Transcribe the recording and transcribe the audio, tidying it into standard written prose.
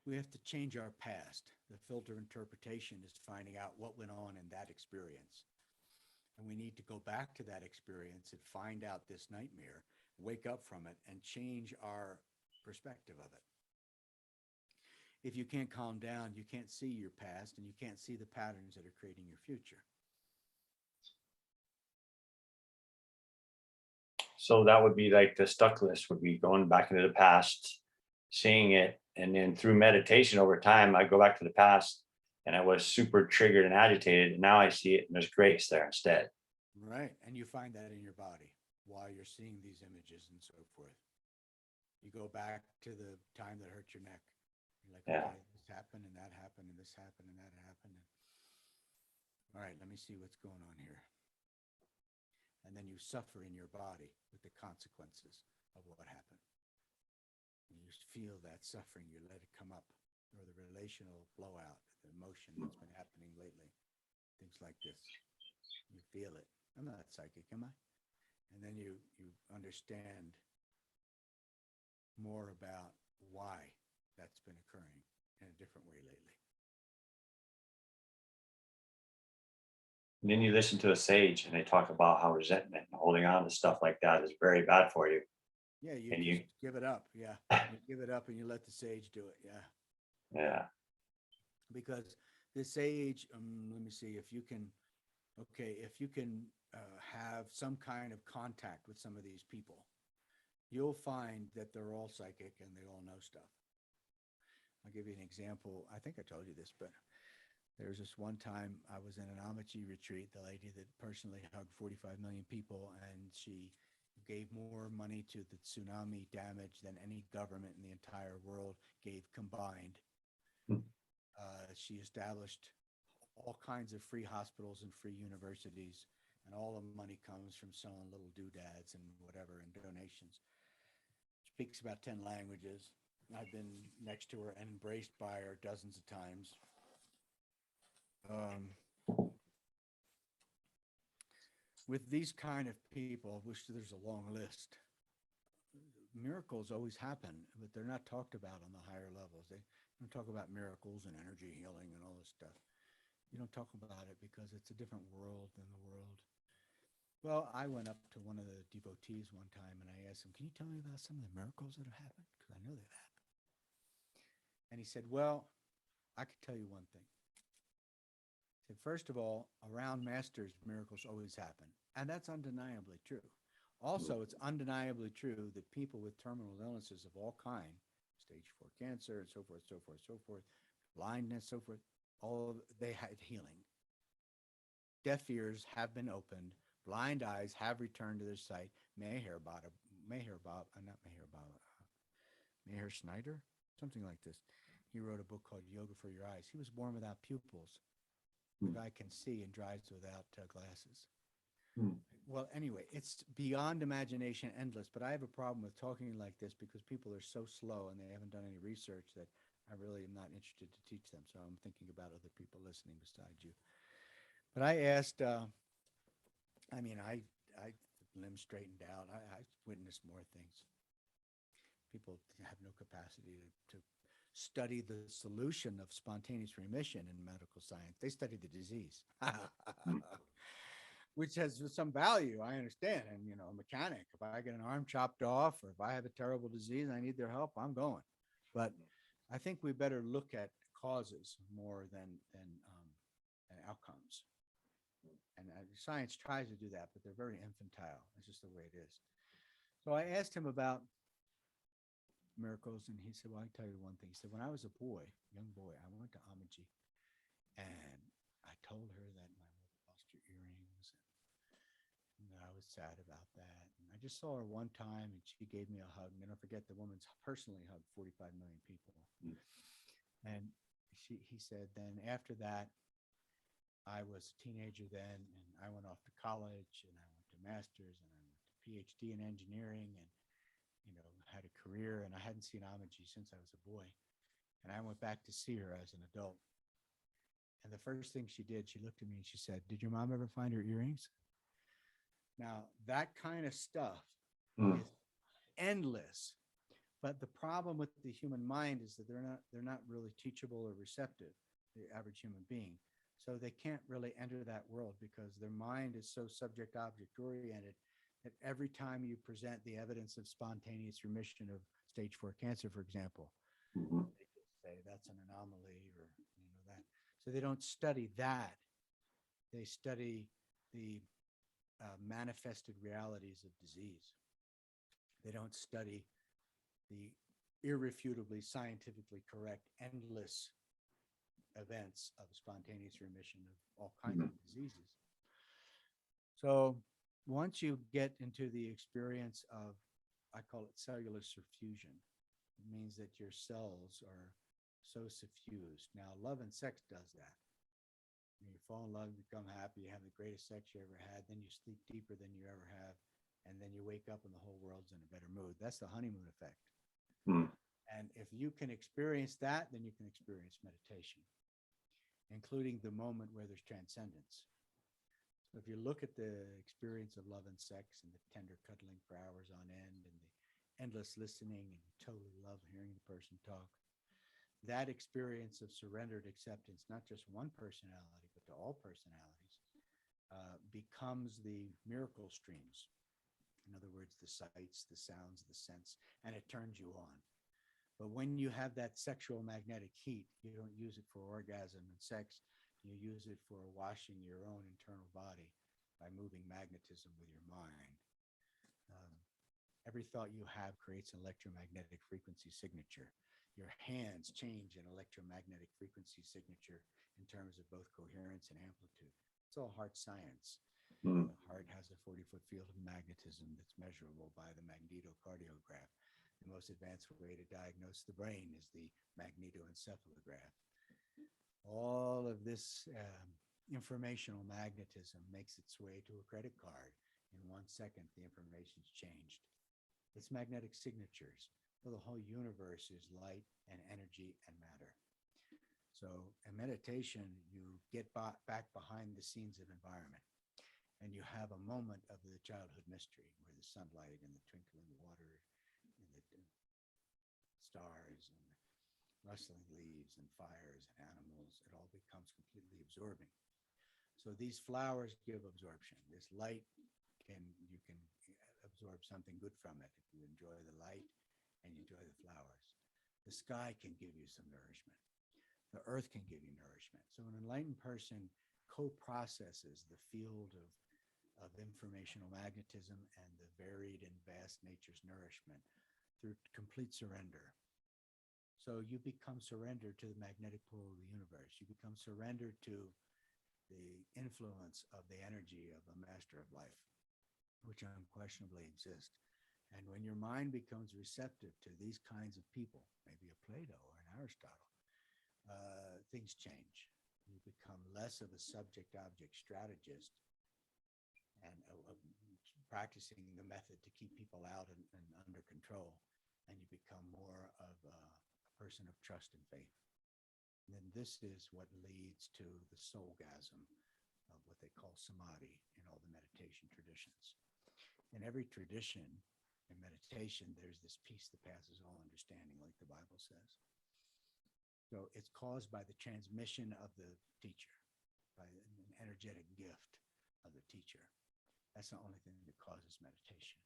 We have to change our past. The filter interpretation is finding out what went on in that experience. And we need to go back to that experience and find out this nightmare, wake up from it, and change our perspective of it. If you can't calm down, you can't see your past and you can't see the patterns that are creating your future. So that would be like the stuck list would be going back into the past, seeing it, and then through meditation over time, I go back to the past and I was super triggered and agitated. And now I see it and there's grace there instead. Right. And you find that in your body while you're seeing these images and so forth. You go back to the time that hurt your neck. You're like, Yeah. okay, this happened and that happened and this happened and that happened. All right, let me see what's going on here. And then you suffer in your body with the consequences of what happened. And you feel that suffering, you let it come up, or the relational blowout, the emotion that's been happening lately, things like this. You feel it. I'm not psychic, am I? And then you understand more about why that's been occurring in a different way lately. And then you listen to a sage and they talk about how resentment and holding on to stuff like that is very bad for you. Yeah, you And just you, give it up. Yeah, you give it up and you let the sage do it. Yeah, yeah, because the sage. Let me see if you can. Okay, if you can have some kind of contact with some of these people, you'll find that they're all psychic and they all know stuff. I'll give you an example. I think I told you this, but there was this one time I was in an Amici retreat, the lady that personally hugged 45 million people, and she gave more money to the tsunami damage than any government in the entire world gave combined. mm, She established all kinds of free hospitals and free universities, and all the money comes from selling little doodads and whatever and donations. Speaks about 10 languages. I've been next to her and embraced by her dozens of times. Um, with these kind of people, which there's a long list, miracles always happen, but they're not talked about on the higher levels. They don't talk about miracles and energy healing and all this stuff. You don't talk about it because it's a different world than the world. Well, I went up to one of the devotees one time and I asked him, "Can you tell me about some of the miracles that have happened? Because I know they've happened." And he said, "Well, I could tell you one thing." He said, "First of all, around masters, miracles always happen. And that's undeniably true. Also, it's undeniably true that people with terminal illnesses of all kind, stage 4 cancer and so forth, so forth, so forth, blindness, so forth, all of, they had healing. Deaf ears have been opened. Blind eyes have returned to their sight. Not Meher Bob, Meher Schneider, something like this. He wrote a book called Yoga for Your Eyes. He was born without pupils. The mm, guy can see and drives without glasses. mm. Well, anyway, it's beyond imagination, endless. But I have a problem with talking like this because people are so slow and they haven't done any research that I really am not interested to teach them. So I'm thinking about other people listening besides you. But I asked, I mean, I limbs straightened out. I witnessed more things. People have no capacity to study the solution of spontaneous remission in medical science. They study the disease, Mm. which has some value. I understand. And, you know, a mechanic, if I get an arm chopped off or if I have a terrible disease and I need their help, I'm going. But I think we better look at causes more than outcomes. And science tries to do that, but they're very infantile. It's just the way it is. So I asked him about miracles, and he said, "Well, I can tell you one thing." He said, "When I was a boy, young boy, I went to Amaji, and I told her that my mother lost her earrings, and that I was sad about that. And I just saw her one time, and she gave me a hug. And never forget, the woman's personally hugged 45 million people." And he said, then after that, I was a teenager then, and I went off to college, and I went to master's, and I went to PhD in engineering, and had a career. And I hadn't seen Amaji since I was a boy. And I went back to see her as an adult. And the first thing she did, she looked at me and she said, "Did your mom ever find her earrings?" Now, that kind of stuff Mm. is endless. But the problem with the human mind is that they're not really teachable or receptive, the average human being. So they can't really enter that world because their mind is so subject object oriented that every time you present the evidence of spontaneous remission of stage 4 cancer, for example, Mhm. they just say that's an anomaly or that. So they don't study that. They study the manifested realities of disease. They don't study the irrefutably scientifically correct endless events of spontaneous remission of all kinds of diseases. So once you get into the experience of, I call it cellular suffusion, it means that your cells are so suffused. Now, love and sex does that. When you fall in love, you become happy, you have the greatest sex you ever had, then you sleep deeper than you ever have, and then you wake up and the whole world's in a better mood. That's the honeymoon effect. Mm. And if you can experience that, then you can experience meditation, including the moment where there's transcendence. So if you look at the experience of love and sex and the tender cuddling for hours on end and the endless listening and you totally love hearing the person talk, that experience of surrendered acceptance, not just one personality, but to all personalities, becomes the miracle streams. In other words, the sights, the sounds, the sense, and it turns you on. But when you have that sexual magnetic heat, you don't use it for orgasm and sex. You use it for washing your own internal body by moving magnetism with your mind. Every thought you have creates an electromagnetic frequency signature. Your hands change an electromagnetic frequency signature in terms of both coherence and amplitude. It's all heart science. Mm. The heart has a 40-foot field of magnetism that's measurable by the magnetocardiograph. The most advanced way to diagnose the brain is the magnetoencephalograph. All of this informational magnetism makes its way to a credit card. In 1 second, the information's changed. It's magnetic signatures. So the whole universe is light and energy and matter. So in meditation, you get back behind the scenes of environment and you have a moment of the childhood mystery where the sunlight and the twinkling water and the stars and the rustling leaves and fires and animals, it all becomes completely absorbing. So these flowers give absorption. This light you can absorb something good from it if you enjoy the light and you enjoy the flowers. The sky can give you some nourishment. The earth can give you nourishment. So an enlightened person co-processes the field of informational magnetism and the varied and vast nature's nourishment through complete surrender. So you become surrendered to the magnetic pole of the universe. You become surrendered to the influence of the energy of a master of life, which unquestionably exist. And when your mind becomes receptive to these kinds of people, maybe a Plato or an Aristotle, things change. You become less of a subject-object strategist and practicing the method to keep people out and under control, and you become more of a person of trust and faith. And then this is what leads to the soulgasm of what they call samadhi in all the meditation traditions. In every tradition in meditation, there's this peace that passes all understanding, like the Bible says. So it's caused by the transmission of the teacher, by an energetic gift of the teacher. That's the only thing that causes meditation.